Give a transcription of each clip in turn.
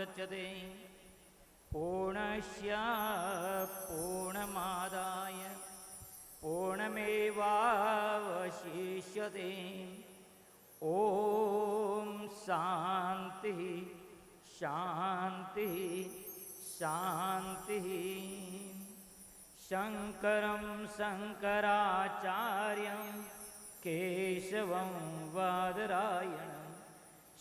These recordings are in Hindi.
मुच्यते पूर्णस्य पूर्णमादाय पूर्णमेवावशिष्यते। ओम शांति शांति शांति। शंकरं शंकराचार्यं केशवं बादरायणं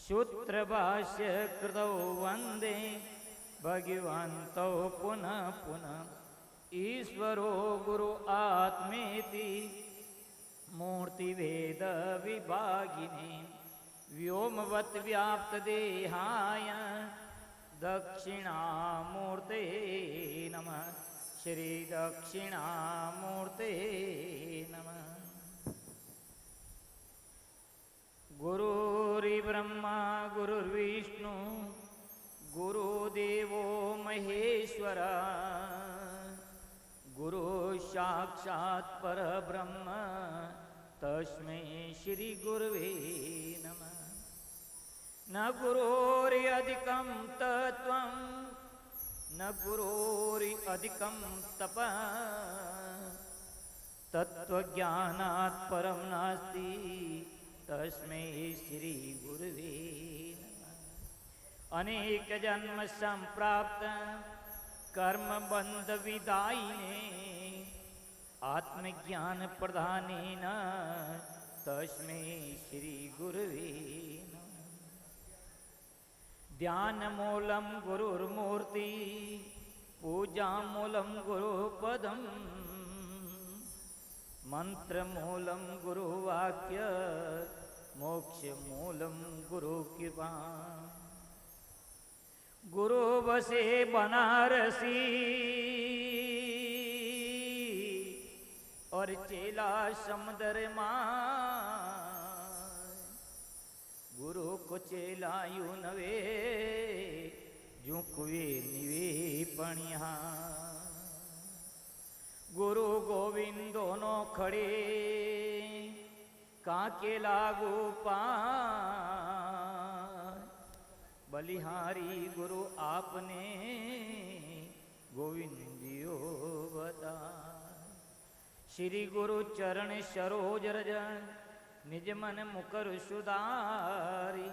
सूत्रभाष्य कृतौ वंदे भगवन्तौ पुनः पुनः। ईश्वरो गुरु आत्मेति मूर्तिभेद विभागिने व्योमवत् व्याप्त देहाय दक्षिणामूर्ते नमः। श्री दक्षिणामूर्ते नमः। गुरुर्ब्रह्मा गुरुर्विष्णु गुरुदेवो महेश्वरा गुरु साक्षात् परब्रह्म तस्मै श्री गुरुवे नमः। न गुरोरधिकं तत्त्वं न गुरोरधिकं तपः तत्त्वज्ञानात् परं नास्ति तस्मै श्री गुरुवे नमः। अनेक जन्म संप्राप्त कर्म बंध विदायिने आत्मज्ञान प्रदानेन तस्मै श्री गुरुवे नमः। ध्यान मूलम गुरुर्मूर्ति पूजा मूलम गुरुपदम मंत्र मूलम गुरुवाक्य मोक्ष मूलम गुरु कृपा। गुरु बसे बनारसी और चेला समुद्र माँ। गुरु को चेला यू नवे झुकवे निवे पणिया। गुरु गोविंद दोनों खड़े काके लागू पार। बलिहारी गुरु आपने गोविंदियो बता। श्री गुरु चरण सरोज रज निज मन मुकर सुधारी।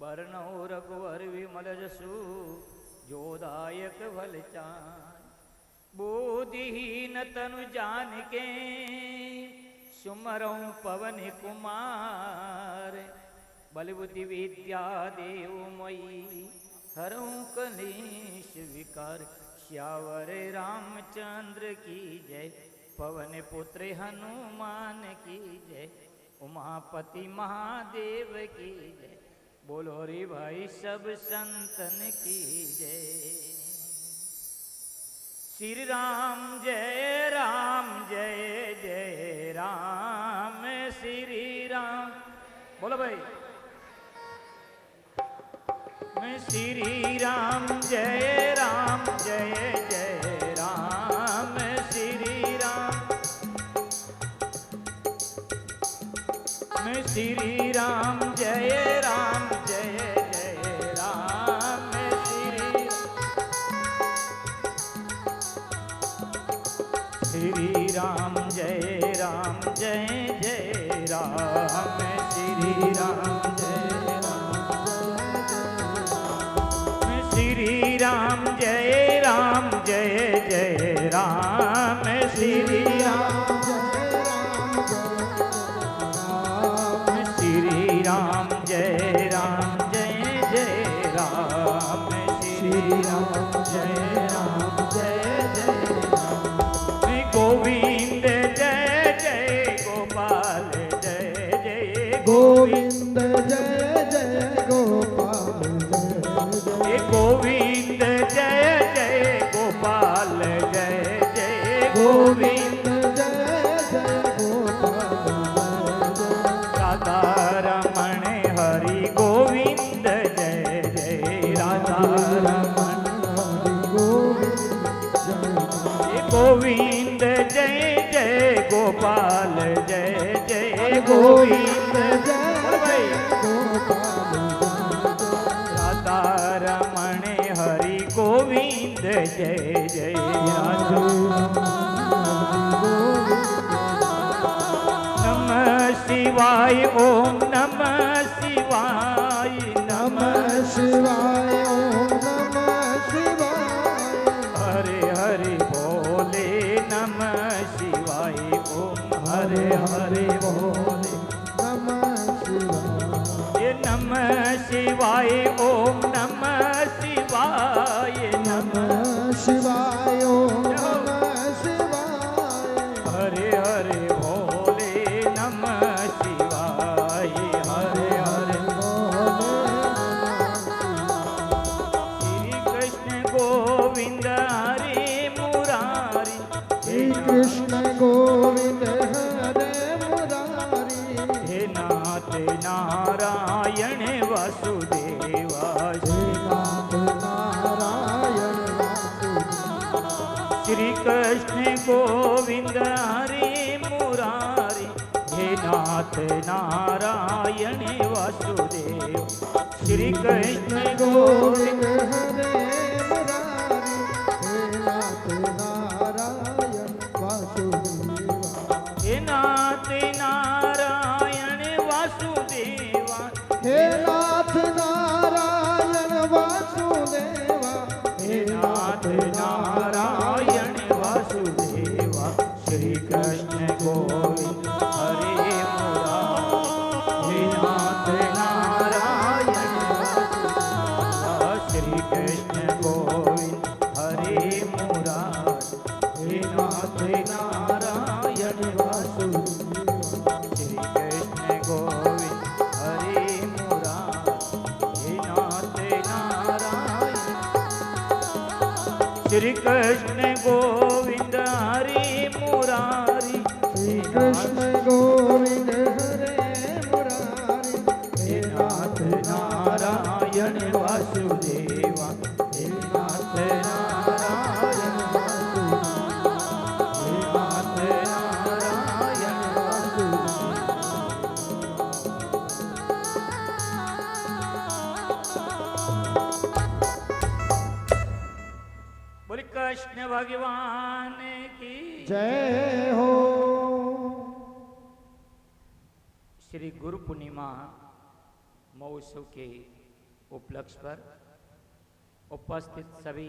वर्णो रघुवर विमल जसु जोदायक भलचान। बुद्धिहीन तनु जान के सुमरऊं पवन कुमार। बलबुद्धि विद्या देव मयि हरऊं कलेश विकार। श्यावर रामचंद्र की जय पवन पुत्र हनुमान की जय उमापति महादेव की जय। बोलो रे भाई सब संतन की जय। श्री राम जय राम श्री राम। बोलो भाई मैं श्री राम जय राम श्री राम। मैं श्री राम जय राम श्री राम जय राम श्री राम जय श्री राम जय राम श्री राम। श्री राम जय राम श्री राम जय गोविंद जय जय गोपाल जय जय गोविंद जय जय गोपाल जय गोविंद जय जय गोपाल जय जय गोविंद जय जय गोपाल राधा रमण हरि गोविंद जय जय राधा रमण गोविंद जय जय गोपाल जय जय गोविंद जय गोपाल राधा रमण जय जय राधे नमः शिवाय ओम नमः शिवाय नमः शिवाय ओम नमः शिवाय हरे हरे बोले नमः शिवाय ओम हरे हरे बोले नमः शिवाय ये नमः शिवाय ओम नमः शिवाय नमः नमः शिवाय ओम नमः शिवाय हरे हरे भोले नमः शिवाय हरे हरे श्री कृष्ण गोविंद हरे मुरारी श्री कृष्ण गोविंद हरे मुरारी हे नाथ नारायण वासुदेवा हे नाथ नारायण वासुदेव श्री कृष्ण गोविंद हरे मुरारी हे नाथ नारायण वासुदेव श्री कृष्ण गोविंद गोविंद हरे मुरारी हे नाथ नारायण वासुदेवा हे नाथ नारायण वासुदेवा हे नाथ नारायण वासुदेवा हे नाथ नारायण वासुदेवा श्री कृष्ण गोविंद हरे मुरारी हे नाथ नारायण वासुदेवा श्री कृष्ण गोविंद हरे मुरारी हे नाथ नारायण वासुदेवा श्री कृष्ण गोविंद हरे मुरारी हे नाथ नारायण श्री कृष्ण गोविंद हरे मुरारी श्री कृष्ण गोविंद हरे मुरारी हे नाथ नारायण वासुदेवा हे नाथ नारायण हे नाथ नारायण बोले कृष्ण भगवान की जय हो श्री गुरु पूर्णिमा महोत्सव के उपलक्ष्य पर उपस्थित सभी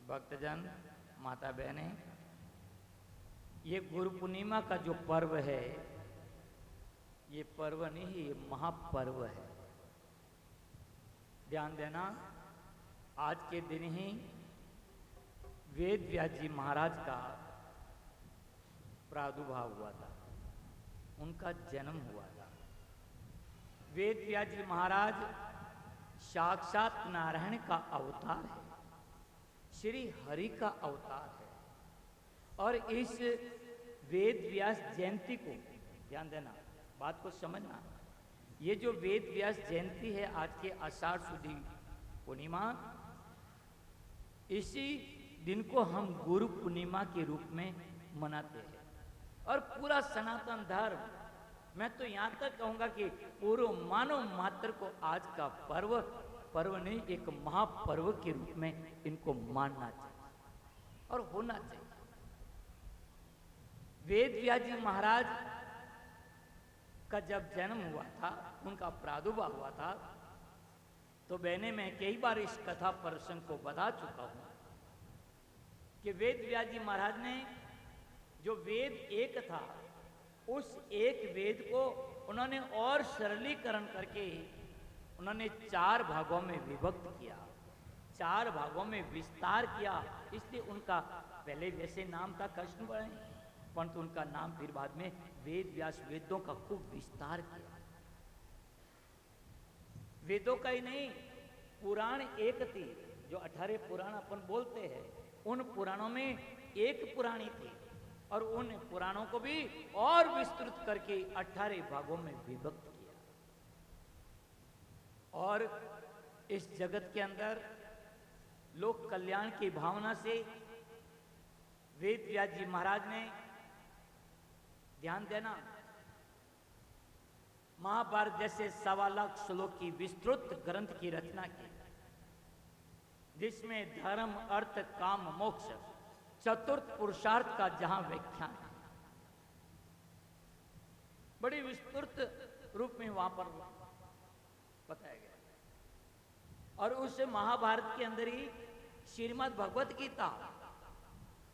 भक्तजन माता बहनें, ये गुरु पूर्णिमा का जो पर्व है, ये पर्व नहीं, ये महापर्व है। ध्यान देना, आज के दिन ही वेद व्यास जी महाराज का प्रादुर्भाव हुआ था, उनका जन्म हुआ था। वेद व्यास जी महाराज साक्षात नारायण का अवतार है, श्री हरि का अवतार है। और इस वेद व्यास जयंती को, ध्यान देना, बात को समझना, ये जो वेद व्यास जयंती है आज के आषाढ़ शुद्ध पूर्णिमा, इसी दिन को हम गुरु पूर्णिमा के रूप में मनाते हैं। और पूरा सनातन धर्म, मैं तो यहाँ तक कहूँगा कि पूरे मानव मात्र को आज का पर्व नहीं, एक महापर्व के रूप में इनको मानना चाहिए और होना चाहिए। वेद व्यास जी महाराज का जब जन्म हुआ था, उनका प्रादुर्भाव हुआ था, तो बहने मैं कई बार इस कथा प्रसंग को बता चुका हूं कि वेद व्यास जी महाराज ने जो वेद एक था, उस एक वेद को उन्होंने और सरलीकरण करके उन्होंने 4 भागों में विभक्त किया, 4 भागों में विस्तार किया। इसलिए उनका पहले वैसे नाम था कृष्ण बड़े, परंतु उनका नाम फिर बाद में वेद व्यास, वेदों का खूब विस्तार किया। वेदों का ही नहीं, पुराण एक थी, जो 18 पुराण अपन बोलते हैं, उन पुराणों में एक पुराणी थी और उन पुराणों को भी और विस्तृत करके 18 भागों में विभक्त किया। और इस जगत के अंदर लोक कल्याण की भावना से वेद व्यास जी महाराज ने, ध्यान देना, महाभारत जैसे 1.25 लाख श्लोक की विस्तृत ग्रंथ की रचना की। जिसमें धर्म अर्थ काम मोक्ष चतुर्थ पुरुषार्थ का जहां व्याख्यान है, बड़ी विस्तृत रूप में वहां पर बताया गया। और उस महाभारत के अंदर ही श्रीमद् भगवत गीता,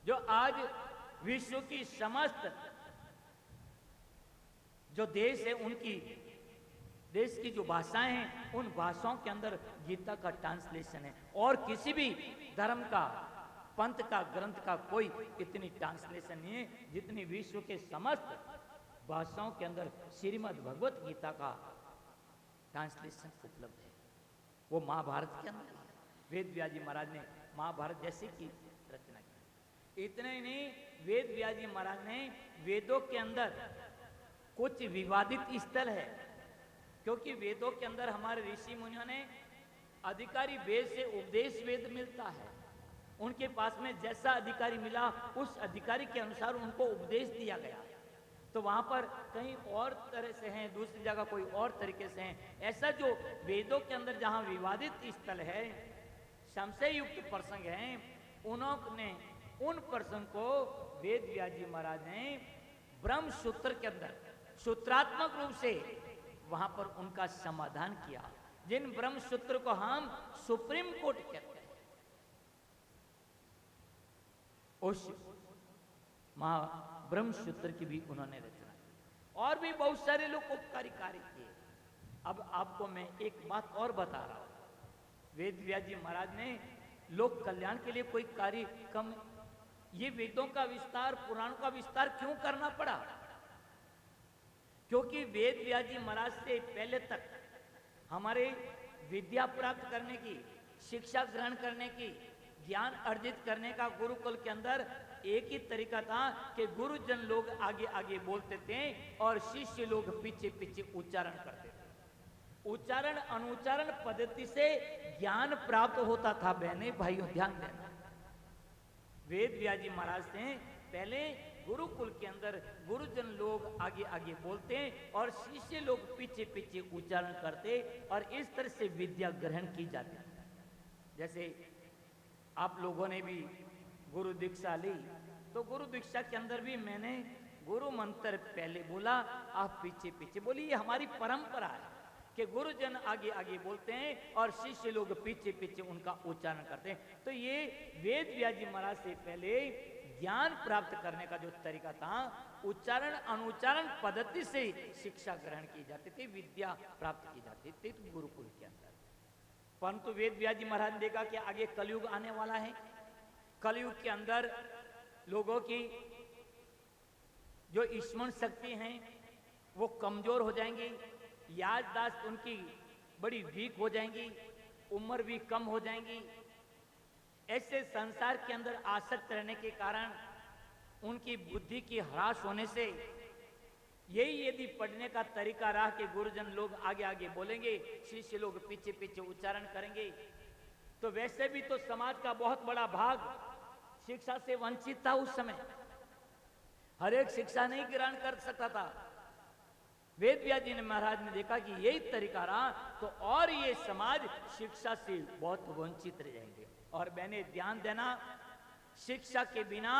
जो आज विश्व की समस्त जो देश है, उनकी देश की जो भाषाएं हैं, उन भाषाओं के अंदर गीता का ट्रांसलेशन है। और किसी भी धर्म का, पंथ का, ग्रंथ का कोई इतनी ट्रांसलेशन नहीं है जितनी विश्व के समस्त भाषाओं के अंदर श्रीमद् भगवत गीता का ट्रांसलेशन उपलब्ध है। वो महाभारत के अंदर वेद व्यास जी महाराज ने महाभारत जैसे की रचना की। इतना ही नहीं, वेद व्यास जी महाराज ने वेदों के अंदर कुछ विवादित स्थल है, क्योंकि वेदों के अंदर हमारे ऋषि मुनियों ने अधिकारी वेद से उपदेश वेद मिलता है। उनके पास में जैसा अधिकारी मिला, उस अधिकारी के अनुसार उनको उपदेश दिया गया। तो वहां पर कहीं और तरह से हैं, दूसरी जगह कोई और तरीके से हैं। ऐसा जो वेदों के अंदर जहां विवादित स्थल है, संशय युक्त प्रसंग हैं, उन्होंने उन प्रसंग को वेद व्यास जी महाराज ने ब्रह्म सूत्र के अंदर सूत्रात्मक रूप से वहां पर उनका समाधान किया, जिन ब्रह्म सूत्र को हम सुप्रीम कोर्ट कहते हैं। उस ब्रह्म सूत्र की भी उन्होंने रचना की। और भी बहुत सारे लोग उपकारी कार्य किए। अब आपको मैं एक बात और बता रहा हूं, वेद व्यास जी महाराज ने लोक कल्याण के लिए कोई कार्य कम, ये वेदों का विस्तार, पुराणों का विस्तार क्यों करना पड़ा? क्योंकि वेद व्यास जी महाराज से पहले तक हमारे विद्या प्राप्त करने की, शिक्षा ग्रहण करने की, ज्ञान अर्जित करने का गुरुकुल के अंदर एक ही तरीका था कि गुरुजन लोग आगे आगे बोलते थे और शिष्य लोग पीछे पीछे उच्चारण करते थे। उच्चारण अनुच्चारण पद्धति से ज्ञान प्राप्त होता था। बहने भाइयों ध्यान देना, वेद व्यास जी महाराज ने पहले गुरुकुल के अंदर गुरुजन लोग आगे आगे बोलते और शिष्य लोग पीछे पीछे उच्चारण करते और इस तरह से विद्या ग्रहण की जाती। जैसे आप लोगों ने भी गुरु दीक्षा ली, तो गुरु दीक्षा के अंदर भी मैंने गुरु मंत्र पहले बोला, आप पीछे पीछे बोली। ये हमारी परंपरा है कि गुरुजन आगे आगे बोलते हैं और शिष्य लोग पीछे पीछे उनका उच्चारण करते हैं। तो ये वेद व्यास जी महाराज से पहले ज्ञान प्राप्त करने का जो तरीका था, उच्चारण अनुच्चारण पद्धति से शिक्षा ग्रहण की जाती थी, विद्या प्राप्त की जाती थी तो गुरुकुल के अंदर। परंतु वेद व्यास जी महाराज ने देखा कि आगे कलयुग आने वाला है, कलयुग के अंदर लोगों की जो स्मरण शक्ति है वो कमजोर हो जाएंगी, याददाश्त उनकी बड़ी वीक हो जाएंगी, उम्र भी कम हो जाएंगी। ऐसे संसार के अंदर आसक्त रहने के कारण उनकी बुद्धि की ह्रास होने से यही यदि पढ़ने का तरीका रहा कि गुरुजन लोग आगे आगे बोलेंगे, शिष्य लोग पीछे पीछे उच्चारण करेंगे, तो वैसे भी तो समाज का बहुत बड़ा भाग शिक्षा से वंचित था। उस समय हर एक शिक्षा नहीं ग्रहण कर सकता था। वेद व्यास जी ने महाराज ने देखा कि यही तरीका रहा तो और ये समाज शिक्षा से बहुत वंचित रह जाएंगे। और मैंने ध्यान देना, शिक्षा के बिना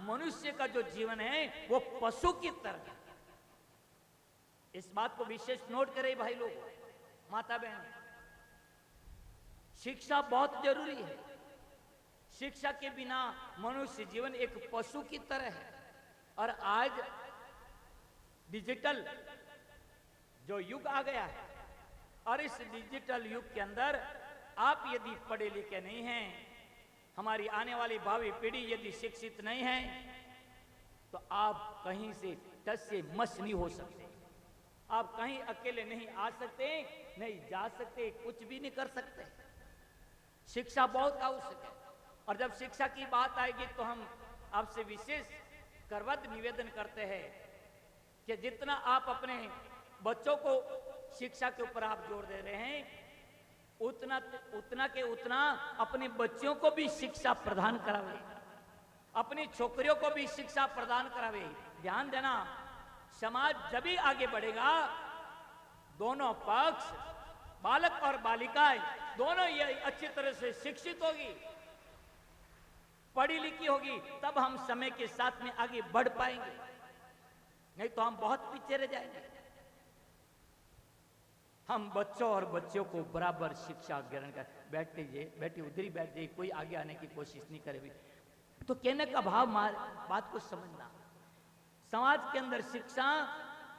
मनुष्य का जो जीवन है वो पशु की तरह है। इस बात को विशेष नोट करें भाई लोग, माता बहन, शिक्षा बहुत जरूरी है। शिक्षा के बिना मनुष्य जीवन एक पशु की तरह है। और आज डिजिटल जो युग आ गया है और इस डिजिटल युग के अंदर आप यदि पढ़े लिखे नहीं हैं, हमारी आने वाली भावी पीढ़ी यदि शिक्षित नहीं है, तो आप कहीं से टच से मस नहीं हो सकते। आप कहीं अकेले नहीं आ सकते, नहीं जा सकते, कुछ भी नहीं कर सकते। शिक्षा बहुत आवश्यक है। और जब शिक्षा की बात आएगी तो हम आपसे विशेष करवत निवेदन करते हैं कि जितना आप अपने बच्चों को शिक्षा के ऊपर आप जोर दे रहे हैं, उतना अपने बच्चों को भी शिक्षा प्रदान करावे, अपनी छोकरियों को भी शिक्षा प्रदान करावे। ध्यान देना, समाज जब भी आगे बढ़ेगा, दोनों पक्ष बालक और बालिकाएं दोनों ये अच्छी तरह से शिक्षित होगी, पढ़ी लिखी होगी, तब हम समय के साथ में आगे बढ़ पाएंगे, नहीं तो हम बहुत पीछे रह जाएंगे। हम बच्चों और बच्चियों को बराबर शिक्षा ग्रहण कर, बैठ लीजिए, बैठे उधर ही बैठ जाइए, कोई आगे आने की कोशिश नहीं करे। तो कहने का भाव बात को समझना, समाज के अंदर शिक्षा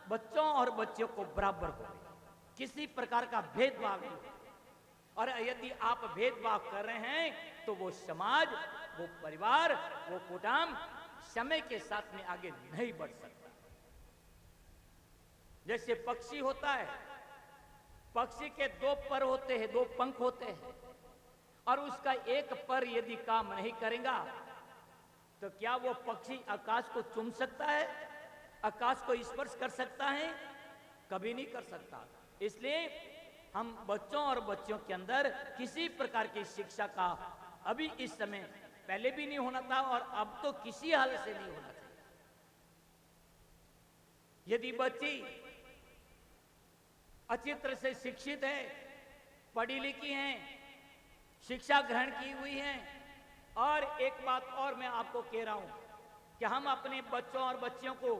बच्चों और बच्चियों को बराबर हो, किसी प्रकार का भेदभाव नहीं हो। और यदि आप भेदभाव कर रहे हैं तो वो समाज, वो परिवार, वो कुटुंब समय के साथ में आगे नहीं बढ़ सकता। जैसे पक्षी होता है, पक्षी के दो पर होते हैं, दो पंख होते हैं, और उसका एक पर यदि काम नहीं करेगा तो क्या वो पक्षी आकाश को चूम सकता है, आकाश को स्पर्श कर सकता है? कभी नहीं कर सकता। इसलिए हम बच्चों और बच्चियों के अंदर किसी प्रकार की शिक्षा का अभी इस समय, पहले भी नहीं होना था और अब तो किसी हालत से नहीं होना चाहिए। यदि बच्ची अच्छी तरह से शिक्षित है, पढ़ी लिखी हैं, शिक्षा ग्रहण की हुई है, और एक बात और मैं आपको कह रहा हूं कि हम अपने बच्चों और बच्चियों को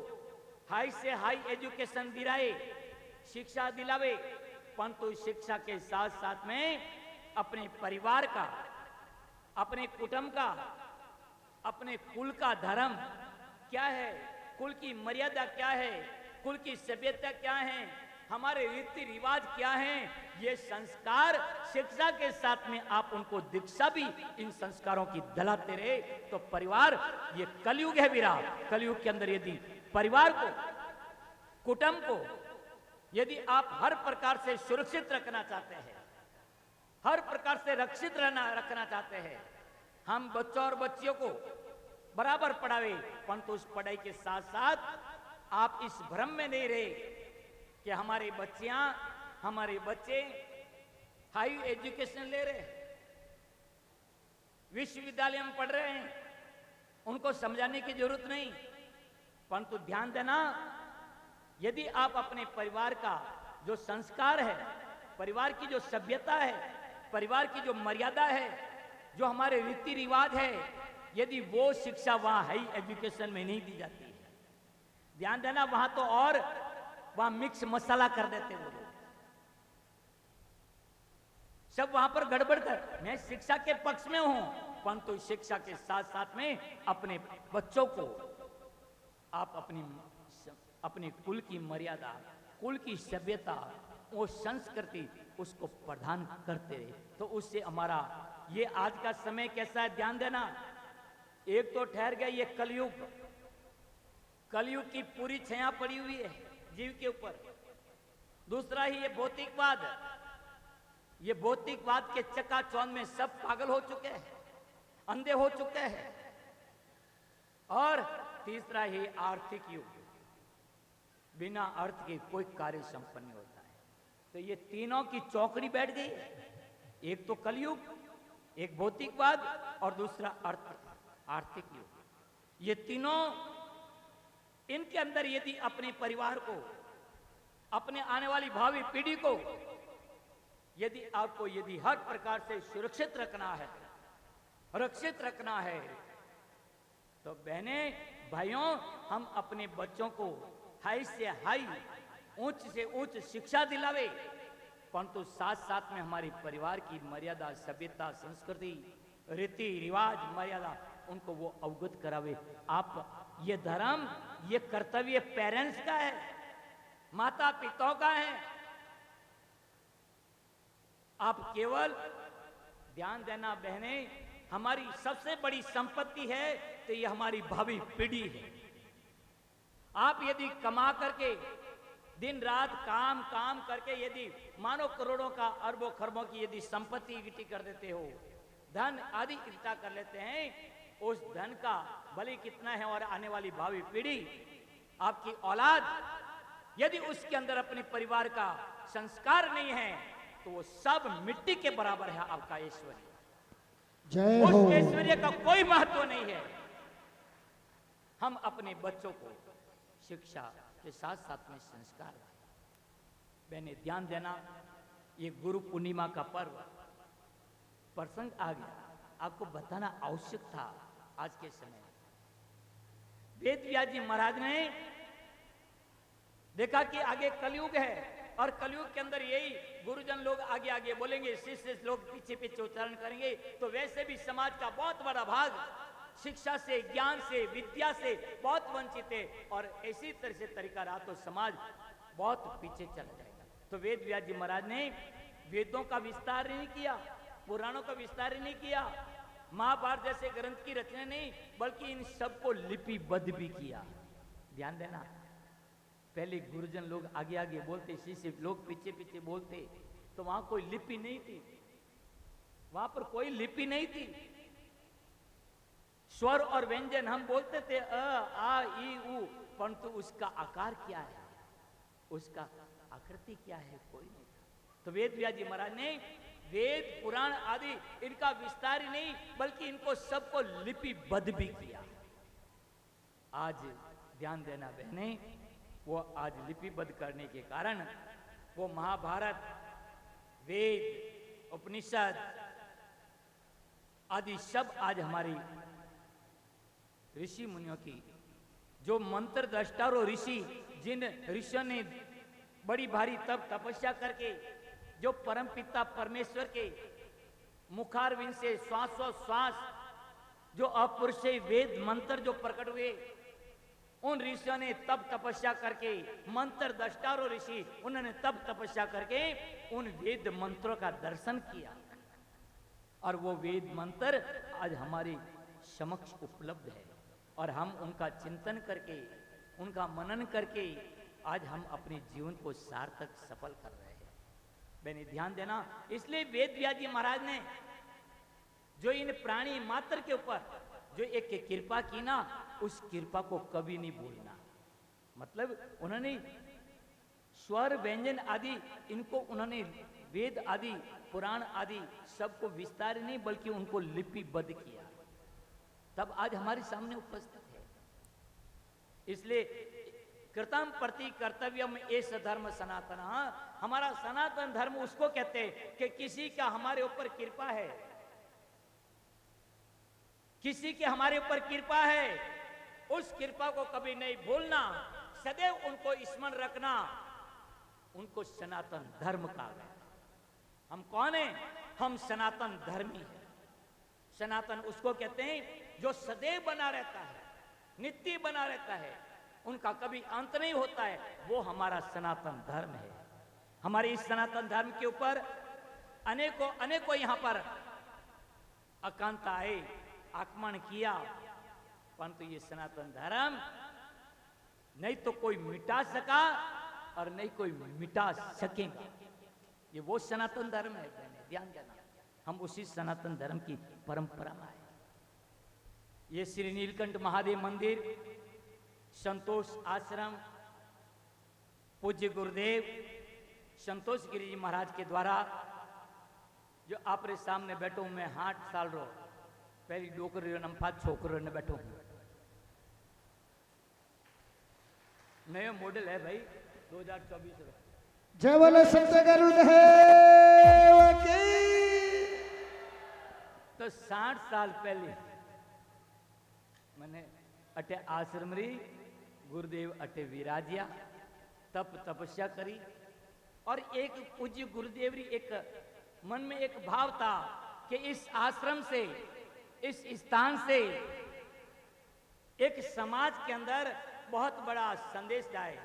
हाई से हाई एजुकेशन दिलाए, शिक्षा दिलावे, परंतु शिक्षा के साथ साथ में अपने परिवार का, अपने कुटुंब का, अपने कुल का धर्म क्या है, कुल की मर्यादा क्या है, कुल की सभ्यता क्या है, हमारे रीति रिवाज क्या हैं, ये संस्कार शिक्षा के साथ में आप उनको दीक्षा भी इन संस्कारों की दिलाते रहे तो परिवार, ये कलयुग है वीरा, कलयुग के अंदर यदि परिवार को, कुटुंब को यदि आप हर प्रकार से सुरक्षित रखना चाहते हैं, हर प्रकार से रक्षित रखना चाहते हैं, हम बच्चों और बच्चियों को बराबर पढ़ावे, परंतु उस पढ़ाई के साथ साथ आप इस भ्रम में नहीं रहे कि हमारी बच्चियां, हमारे बच्चे हाई एजुकेशन ले रहे हैं, विश्वविद्यालय में पढ़ रहे हैं, उनको समझाने की जरूरत नहीं। परंतु ध्यान देना, यदि आप अपने परिवार का जो संस्कार है, परिवार की जो सभ्यता है, परिवार की जो मर्यादा है, जो हमारे रीति रिवाज है, यदि वो शिक्षा वहां हाई एजुकेशन में नहीं दी जाती है, ध्यान देना, वहां तो और वहां मिक्स मसाला कर देते वो लोग, सब वहां पर गड़बड़ कर। मैं शिक्षा के पक्ष में हूं, परंतु शिक्षा के साथ साथ में अपने बच्चों को आप अपने कुल की मर्यादा, कुल की सभ्यता, वो संस्कृति, उसको प्रदान करते रहे, तो उससे हमारा ये आज का समय कैसा है ध्यान देना। एक तो ठहर गया ये कलयुग, कलयुग की पूरी छाया पड़ी हुई है जीव के ऊपर। दूसरा ही ये भौतिकवाद, ये भौतिकवाद के चकाचौंध में सब पागल हो चुके हैं, अंधे हो चुके हैं। और तीसरा ही आर्थिक युग, बिना अर्थ के कोई कार्य संपन्न नहीं होता है। तो ये तीनों की चौकड़ी बैठ गई है, एक तो कलयुग, एक भौतिकवाद और दूसरा आर्थिक युग। ये तीनों, इनके अंदर यदि अपने परिवार को, अपने आने वाली भावी पीढ़ी को यदि आपको यदि हर प्रकार से सुरक्षित रखना है, रक्षित रखना है, तो बहने भाइयों, हम अपने बच्चों को हाई से हाई, उच्च से उच्च शिक्षा दिलावे, परंतु साथ साथ में हमारे परिवार की मर्यादा, सभ्यता, संस्कृति, रीति रिवाज, मर्यादा, उनको वो अवगत करावे। आप ये धर्म, ये कर्तव्य पेरेंट्स का है, माता पिताओं का है। आप केवल ध्यान देना बहने, हमारी सबसे बड़ी संपत्ति है तो ये हमारी भावी पीढ़ी है। आप यदि कमा करके दिन रात काम काम करके यदि मानो करोड़ों का, अरबों खरबों की यदि संपत्ति इकट्ठी कर देते हो, धन आदि इकट्ठा कर लेते हैं, उस धन का भले कितना है और आने वाली भावी पीढ़ी, आपकी औलाद, यदि उसके अंदर अपने परिवार का संस्कार नहीं है तो वो सब मिट्टी के बराबर है। आपका ऐश्वर्य, जय हो। उस ऐश्वर्य का कोई महत्व नहीं है। हम अपने बच्चों को शिक्षा के साथ साथ में संस्कार, मैंने ध्यान देना, ये गुरु पूर्णिमा का पर्व प्रसंग आ गया, आपको बताना आवश्यक था आज के समय। वेद व्यास जी महाराज ने देखा कि आगे कलयुग है और कलयुग के अंदर यही गुरुजन लोग आगे आगे बोलेंगे, शिष्य लोग पीछे पीछे उच्चारण करेंगे, तो वैसे भी समाज का बहुत बड़ा भाग शिक्षा से, ज्ञान से, विद्या से बहुत वंचित है और इसी तरह से तरीका रहा तो समाज बहुत पीछे चला जाएगा। तो वेद व्यास जी महाराज ने वेदों का विस्तार नहीं किया, पुराणों का विस्तार नहीं किया, महाभारत जैसे ग्रंथ की रचना नहीं, बल्कि इन सबको लिपिबद्ध भी किया। ध्यान देना, पहले गुरुजन लोग आगे आगे बोलते, शिष्य लोग पीछे पीछे बोलते, तो वहां कोई लिपि नहीं थी, वहां पर कोई लिपि नहीं थी। स्वर और व्यंजन हम बोलते थे अ, आ, ई, उ, परंतु उसका आकार क्या है, उसका आकृति क्या है, कोई नहीं था। तो वेद व्यास जी महाराज ने वेद पुराण आदि इनका विस्तार ही नहीं, बल्कि इनको सबको लिपिबद्ध भी किया। आज ध्यान देना बहने, वो आज लिपिबद्ध करने के कारण वो महाभारत, वेद, उपनिषद आदि सब आज हमारी ऋषि मुनियों की, जो मंत्र द्रष्टा और ऋषि, जिन ऋषियों ने बड़ी भारी तप तपस्या करके जो परम पिता परमेश्वर के मुखारविंद से श्वासोश्वास जो अपुरुष वेद मंत्र जो प्रकट हुए, उन ऋषियों ने तप तपस्या करके, मंत्र द्रष्टा और ऋषि, उन्होंने तप तपस्या करके उन वेद मंत्रों का दर्शन किया और वो वेद मंत्र आज हमारे समक्ष उपलब्ध है और हम उनका चिंतन करके, उनका मनन करके आज हम अपने जीवन को सार्थक सफल कर रहे हैं। मैंने ध्यान देना, इसलिए वेद व्यास जी महाराज ने जो इन प्राणी मात्र के ऊपर जो एक कृपा की ना, उस कृपा को कभी नहीं भूलना। मतलब उन्होंने स्वर व्यंजन आदि इनको उन्होंने वेद आदि पुराण आदि सबको विस्तार नहीं, बल्कि उनको लिपिबद्ध किया, तब आज हमारे सामने उपस्थित है। इसलिए कृतम प्रति कर्तव्यम एष धर्म सनातन, हमारा सनातन धर्म उसको कहते हैं कि किसी का हमारे ऊपर कृपा है, किसी के हमारे ऊपर कृपा है, उस कृपा को कभी नहीं भूलना, सदैव उनको स्मरण रखना, उनको सनातन धर्म कहा गया। हम कौन हैं? हम सनातन धर्मी हैं। सनातन उसको कहते हैं जो सदैव बना रहता है, नित्य बना रहता है, उनका कभी अंत नहीं होता है, वो हमारा सनातन धर्म है। हमारे इस सनातन धर्म के ऊपर अनेकों यहां पर आकांता आए, आक्रमण किया, परंतु ये सनातन धर्म नहीं तो कोई मिटा सका और नहीं कोई मिटा सकेगा। ये वो सनातन धर्म है, ध्यान देना, हम उसी सनातन धर्म की परंपरा में आए। ये श्री नीलकंठ महादेव मंदिर, संतोष आश्रम, पूज्य गुरुदेव संतोष गिरी जी महाराज के द्वारा जो आपरे सामने बैठो हूं मैं 8 साल रो पहली डोकरी नंफा छोकरों ने बैठो हूं। नया मॉडल है भाई 2024 में। जय बोले संत गुरुदेव की। तो 60 साल पहले मैंने अटे आश्रम री गुरुदेव अटे विराजिया, तप तपस्या करी और एक पूज्य गुरुदेव री एक मन में एक भाव था कि इस आश्रम से, इस स्थान से एक समाज के अंदर बहुत बड़ा संदेश जाए।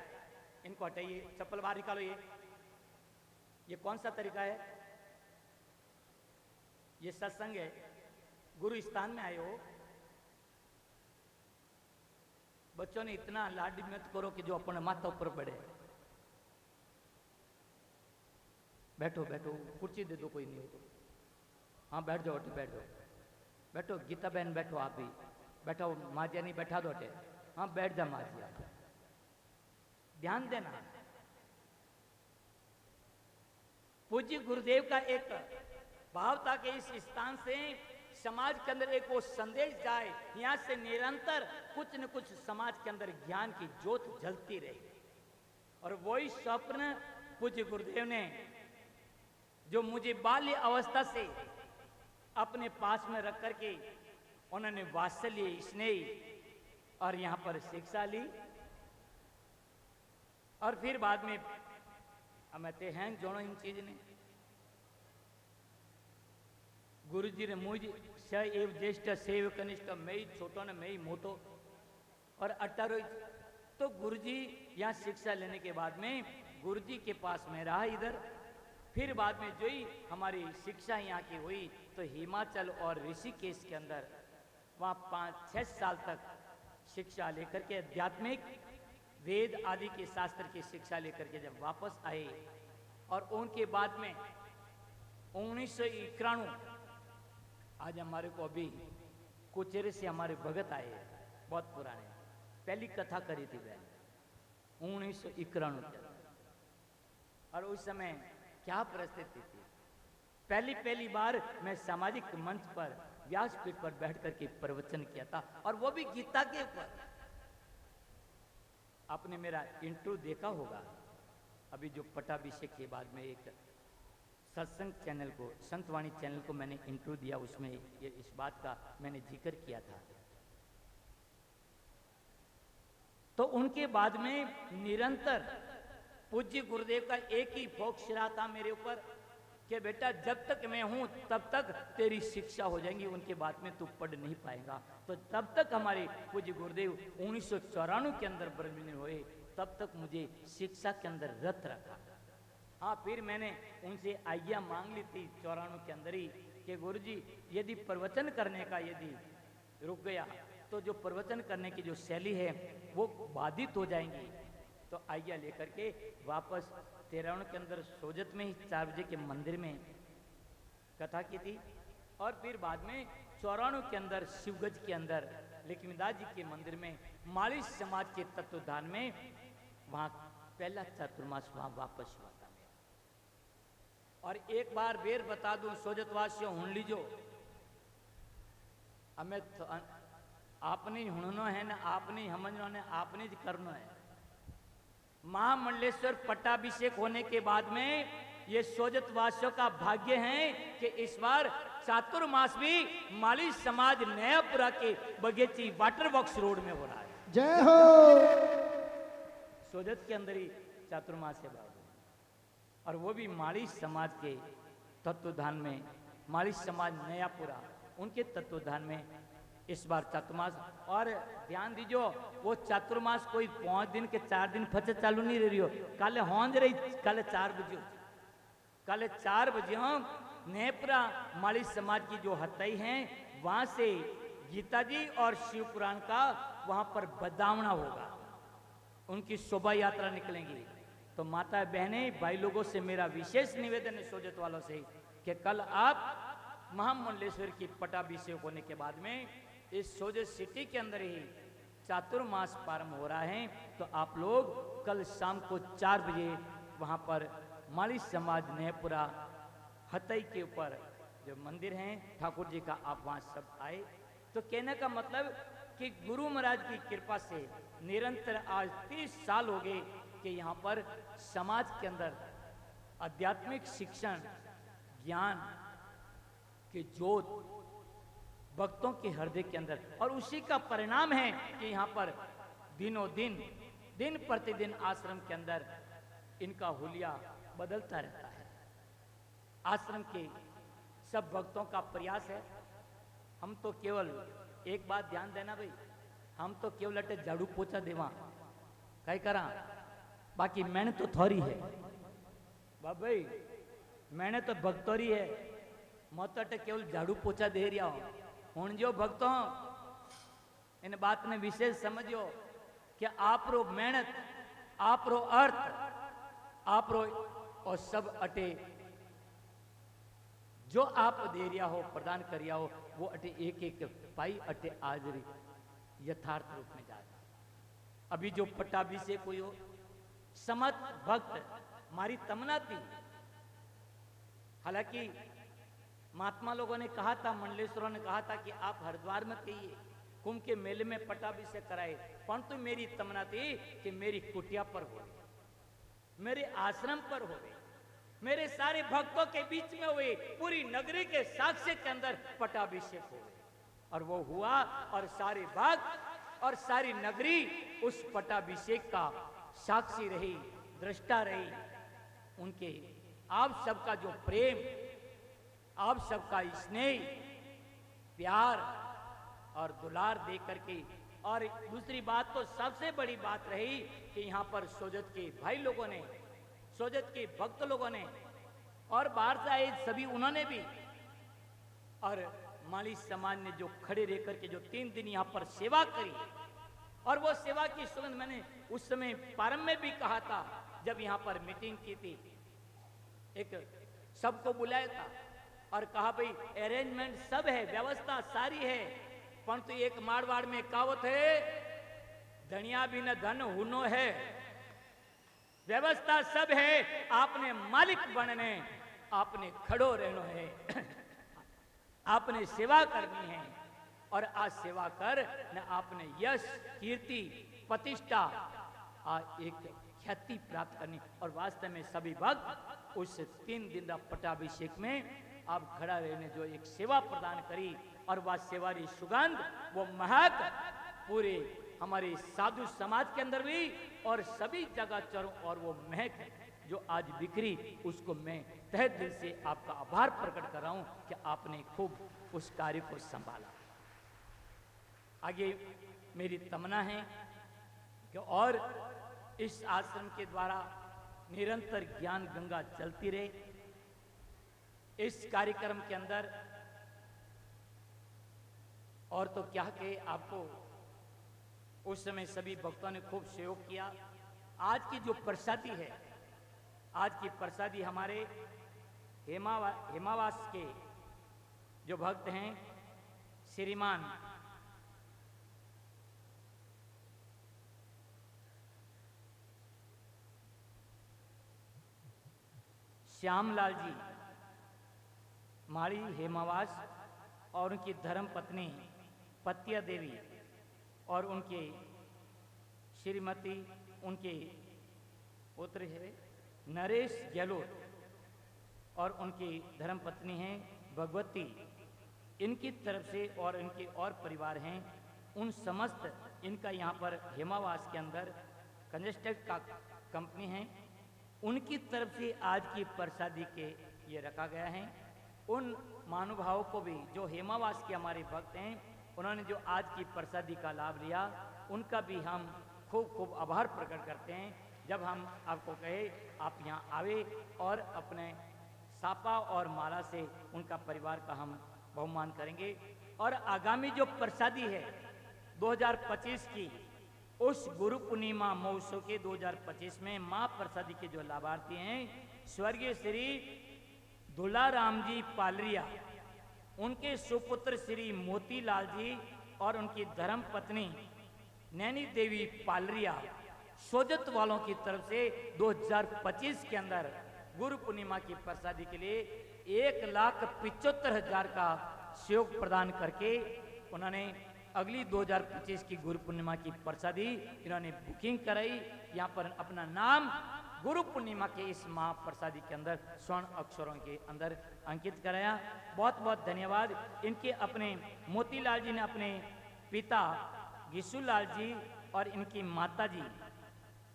इनको हटाइए, चप्पल बाहर निकालो। ये कौन सा तरीका है? ये सत्संग है, गुरु स्थान में आए हो। बच्चों ने इतना लाड मत करो कि जो अपने माथा ऊपर पड़े। बैठो बैठो, कुर्सी दे दो, कोई नहीं हो तो। हाँ बैठ जाओ, बैठ जाओ, बैठो। गीता बहन बैठो, आप भी बैठो। माजिया नहीं बैठा दो अटे। हाँ बैठ जा माजिया। ध्यान देना, पूज्य गुरुदेव का एक भाव था कि इस स्थान से समाज के अंदर एक वो संदेश जाए, यहां से निरंतर कुछ न कुछ समाज के अंदर ज्ञान की ज्योत जलती रहे। और वही स्वप्न पूज्य गुरुदेव ने जो मुझे बाल्य अवस्था से अपने पास में रख करके उन्होंने वात्सल्य स्नेह और यहां पर शिक्षा ली। और फिर बाद में हमें ते हैं जोड़ो इन चीज ने गुरु जी ने मुझ स एव ज्येष्ठ सेव कनिष्ठ मैं ही छोटो ने मैं ही मोटो और 18 तो गुरु जी यहाँ शिक्षा लेने के बाद में गुरु जी के पास में रहा इधर। फिर बाद में जो ही हमारी शिक्षा यहाँ की हुई तो हिमाचल और ऋषिकेश के अंदर वहाँ 5-6 साल तक शिक्षा लेकर के आध्यात्मिक वेद आदि के शास्त्र की शिक्षा लेकर के जब वापस आए और उनके बाद में 1991 आज हमारे को अभी कुचेरे से हमारे भगत आए बहुत पुराने पहली कथा करी थी बहन 1991 और उस समय क्या परिस्थिति थी। पहली बार मैं सामाजिक मंच पर व्यासपीठ पर बैठ करके प्रवचन किया था और वो भी गीता के ऊपर। आपने मेरा इंट्रो देखा होगा अभी जो पटाभिषेक के बाद में एक सत्संग चैनल को संतवाणी चैनल को मैंने इंट्रो दिया उसमें ये इस बात का मैंने जिक्र किया था। तो उनके बाद में निरंतर पूज्य गुरुदेव का एक ही फोक्स रहा था मेरे ऊपर कि बेटा जब तक मैं हूं तब तक तेरी शिक्षा हो जाएगी, उनके बाद में तू पढ़ नहीं पाएगा। तो तब तक हमारे पूज्य गुरुदेव 1994 के अंदर ब्रह्मलीन हुए तब तक मुझे शिक्षा के अंदर रत रखा। हाँ फिर मैंने उनसे आज्ञा मांग ली थी 94 के अंदर ही कि गुरुजी यदि प्रवचन करने का यदि रुक गया तो जो प्रवचन करने की जो शैली है वो बाधित हो जाएंगी। तो आज्ञा लेकर के वापस 93 के अंदर सोजत में ही 4 बजे के मंदिर में कथा की थी और फिर बाद में 94 के अंदर शिवगज के अंदर लक्ष्मीदास जी के मंदिर में माली समाज के तत्वधान में वहां पहला चातुर्मास वहां वापस हुआ था मेरा। और एक बार बेर बता दूं सोजतवासियों हुन लीजो हमें आपने हुननो है ना आपने समझनो है आपने ज करनो है। महामंडलेश्वर पट्टाभिषेक होने के बाद में ये सोजतवासियों का भाग्य है कि इस बार चातुर्मास भी माली समाज नयापुरा के बगेची वाटर बॉक्स रोड में हो रहा है। जय हो। सोजत के अंदर ही चातुर्मास है बाबू और वो भी माली समाज के तत्वधान में माली समाज नयापुरा उनके तत्वधान में इस बार चातुर्मास। और ध्यान दीजिए वो चातुर्मास कोई 5 दिन के 4 दिन फचे चालू नहीं रही हो। कल होंज रही कल 4 बजे कल 4 बजे हम नेपरा माली समाज की जो हत्याई हैं वहां से गीता जी और शिव पुराण का वहां पर बदावना होगा, उनकी शोभा यात्रा निकलेंगी। तो माता बहने भाई लोगों से मेरा विशेष निवेदन है सोजत वालों से कि कल आप महामंडलेश्वर की पटाभिषेक होने के बाद में इस सोजत सिटी के अंदर ही चातुर्मास प्रारंभ हो रहा है। तो आप लोग कल शाम को 4 बजे वहां पर माली समाज नयापुरा हतई के ऊपर जो मंदिर है ठाकुर जी का आप वहां सब आए। तो कहने का मतलब कि गुरु महाराज की कृपा से निरंतर आज 30 साल हो गए कि यहाँ पर समाज के अंदर आध्यात्मिक शिक्षण ज्ञान की जोत भक्तों के हृदय के अंदर और उसी का परिणाम है कि यहाँ पर दिनों दिन प्रतिदिन आश्रम के अंदर इनका हुलिया बदलता रहता है। आश्रम के सब भक्तों का प्रयास है। हम तो केवल एक बात ध्यान देना भाई, हम तो केवल अटे झाड़ू पोछा देवा कई करा, बाकी मैंने तो थोड़ी है भाई, मैंने तो भक्तोरी है, मैं तो अटे केवल झाड़ू पोछा दे रहा हूं। हूं जो भक्तों इन बात ने विशेष समझो कि आप रो मेहनत आप रो अर्थ आप रो और सब अटे जो आप दे रिया हो प्रदान कर रिया हो वो अटे एक एक पाई अटे आज यथार्थ रूप में जाता। अभी जो पट्टाभिषेक हुई हो समत भक्त मारी तमन्ना थी। हालांकि महात्मा लोगों ने कहा था, मंडलेश्वरों ने कहा था कि आप हरिद्वार में कहिए कुंभ के मेले में पट्टाभिषेक कराए, परंतु मेरी तमन्ना थी कि मेरी कुटिया पर हो, मेरे आश्रम पर हो, मेरे सारे भक्तों के बीच में हुए, पूरी नगरी के साक्ष्य के अंदर पटाभिषेक हुए और वो हुआ और सारे भक्त और सारी नगरी उस पटाभिषेक का साक्षी रही, दृष्टा रही। उनके आप सबका जो प्रेम, आप सबका स्नेह, प्यार और दुलार दे करके, और दूसरी बात तो सबसे बड़ी बात रही कि यहाँ पर सोजत के भाई लोगों ने, सोजत के भक्त लोगों ने और बाहर से आए सभी उन्होंने भी, और माली समाज ने जो खड़े रह करके जो 3 दिन यहाँ पर सेवा करी, और वो सेवा की सुगंध मैंने उस समय प्रारंभ में भी कहा था जब यहाँ पर मीटिंग की थी, एक सबको बुलाया था और कहा भाई अरेंजमेंट सब है, व्यवस्था सारी है, परंतु एक मारवाड़ में कहावत है, धनिया भी न धन हुनो है। व्यवस्था सब है, आपने मालिक बनने, आपने खड़ो रहना है, आपने सेवा करनी है, और आज सेवा कर न आपने यश, कीर्ति, प्रतिष्ठा एक ख्याति प्राप्त करनी। और वास्तव में सभी भक्त उस 3 दिन का पटाभिषेक में आप खड़ा रहने जो एक सेवा प्रदान करी, और वह सेवा की सुगंध, वो महक पूरे हमारे साधु समाज के अंदर भी और सभी जगह चरों, और वो महक जो आज बिखरी, उसको मैं तहे दिल से आपका आभार प्रकट कर रहा हूं कि आपने खूब उस कार्य को संभाला। आगे मेरी तमन्ना है कि और इस आश्रम के द्वारा निरंतर ज्ञान गंगा चलती रहे। इस कार्यक्रम के अंदर और तो क्या के आपको उस समय सभी भक्तों ने खूब सहयोग किया। आज की जो प्रसादी है, आज की प्रसादी हमारे हेमावास के जो भक्त हैं, श्रीमान श्यामलाल जी माड़ी हेमावास और उनकी धर्म पत्नी पत्या देवी और उनके श्रीमती, उनके पुत्र है नरेश गहलोत और उनकी धर्म पत्नी हैं भगवती, इनकी तरफ से और इनके और परिवार हैं, उन समस्त इनका यहाँ पर हेमावास के अंदर कंस्ट्रक्ट का कंपनी है, उनकी तरफ से आज की प्रसादी के ये रखा गया है। उन महानुभावों को भी जो हेमावास के हमारे भक्त हैं, उन्होंने जो आज की प्रसादी का लाभ लिया, उनका भी हम खूब खूब आभार प्रकट करते हैं। जब हम आपको कहे आप यहाँ आवे और अपने सापा और माला से उनका परिवार का हम बहुमान करेंगे। और आगामी जो प्रसादी है 2025 की, उस गुरु पूर्णिमा महोत्सव के 2025 में माँ प्रसादी के जो लाभार्थी हैं, स्वर्गीय श्री दुलाराम जी पालरिया, उनके सुपुत्र श्री मोतीलाल जी और उनकी धर्म पत्नी नैनी देवी पालरिया, सोजत वालों की तरफ से 2025 के अंदर गुरु पूर्णिमा की प्रसादी के लिए 1,75,000 का सहयोग प्रदान करके उन्होंने अगली 2025 की गुरु पूर्णिमा की प्रसादी इन्होंने बुकिंग कराई। यहाँ पर अपना नाम गुरु पूर्णिमा के इस महाप्रसादी के अंदर स्वर्ण अक्षरों के अंदर अंकित कराया। बहुत बहुत धन्यवाद। इनके अपने मोतीलाल जी ने अपने पिता गिशुलाल जी और इनकी माता जी,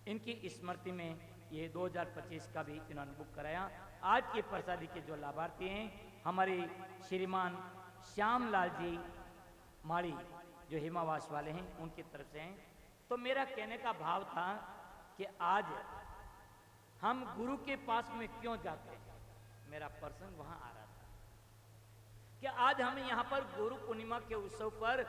इनकी स्मृति में ये 2025 का भी इन्होंने बुक कराया। आज की प्रसादी के जो लाभार्थी हैं हमारे श्रीमान श्यामलाल जी माड़ी जो हेमावास वाले हैं, उनकी तरफ से हैं। तो मेरा कहने का भाव था कि आज हम गुरु के पास में क्यों जाते हैं, मेरा प्रसंग वहां आ रहा था कि आज हम यहाँ पर गुरु पूर्णिमा के उत्सव पर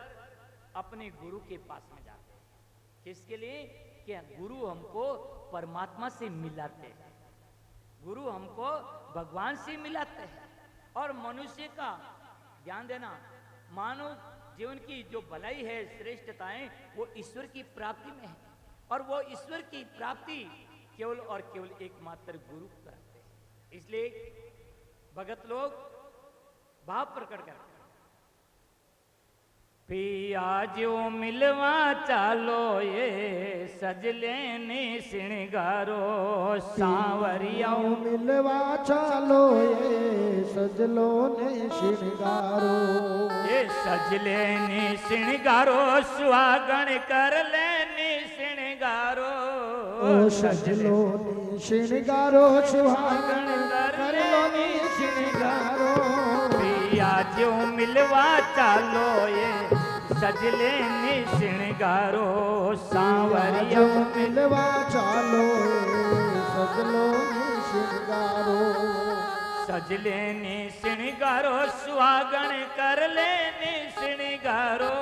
अपने गुरु के पास में जाते हैं। किसके लिए? कि गुरु हमको परमात्मा से मिलाते हैं, गुरु हमको भगवान से मिलाते हैं। और मनुष्य का ध्यान देना, मानव जीवन की जो भलाई है, श्रेष्ठताएं, वो ईश्वर की प्राप्ति में है, और वो ईश्वर की प्राप्ति केवल और केवल एकमात्र गुरु कराते हैं। इसलिए भगत लोग भाव प्रकट करते हैं पिया जो मिलवा चालो ये सजले ने श्रृंगारो सांवरियाओ मिलवा चालो ये सजलो ने श्रृंगारो ये सजले ने श्रृंगारो सुहागण कर लेनी श्रृंगारो ओ सजलो ने श्रृंगारो सुहागण कर लो ने श्रृंगारो पिया जो मिलवा चालो ये सजले ने श्रृंगारो सांवरिया मिलवा चालो सजलो ने श्रृंगारो सजले ने श्रृंगारो सुहागण कर लेनी श्रृंगारो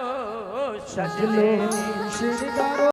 सजलो ने श्रृंगारो